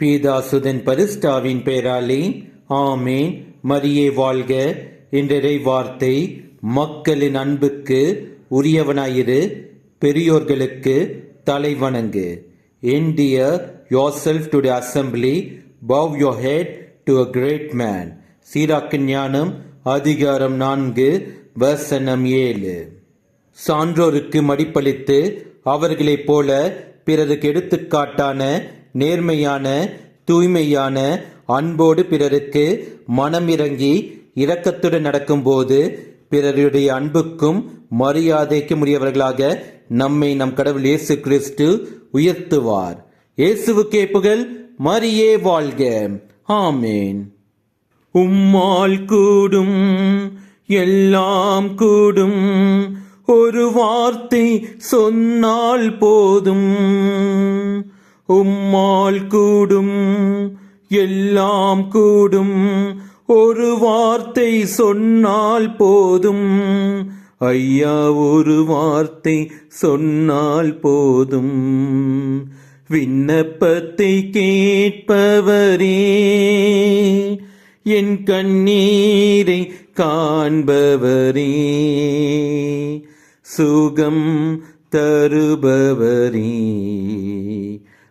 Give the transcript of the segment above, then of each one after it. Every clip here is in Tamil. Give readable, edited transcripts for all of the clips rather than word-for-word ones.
பீதாசுதன் பரிஸ்டாவின் பெயராலே ஆமேன். மரியே வாழ்க. இன்றைய வார்த்தை, மக்களின் அன்புக்கு உரியவனாயிரு, பெரியோர்களுக்கு தலைவணங்கு. Endear yourself to the assembly, bow your head to a great man. சீராக்கு ஞானம் அதிகாரம் 4 வசனம் 7. சான்றோருக்கு மடிப்பளித்து அவர்களைப் போல பிறருக்கு எடுத்துக்காட்டான நேர்மையான தூய்மையான அன்போடு பிறருக்கு மனமிறங்கி இரக்கத்துடன் நடக்கும்போது பிறருடைய அன்புக்கும் மரியாதைக்கும் உரியவர்களாக நம்மை நம் கடவுள் இயேசு கிறிஸ்து உயர்த்துவார். இயேசுவுக்கே புகழ். மரியே வாழ்க. ஆமேன். உம்மால் கூடும் எல்லாம் கூடும், ஒரு வார்த்தை சொன்னால் போதும். உம்மால் கூடும் எல்லாம் கூடும், ஒரு வார்த்தை சொன்னால் போதும். ஐயா, ஒரு வார்த்தை சொன்னால் போதும். விண்ணப்பத்தை கேட்பவரே, என் கண்ணீரை காண்பவரே, சுகம் தருபவரே,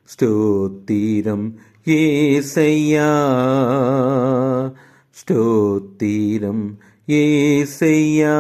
ஸ்தோத்திரம் ஏசையா, ஸ்தோத்திரம் ஏசையா.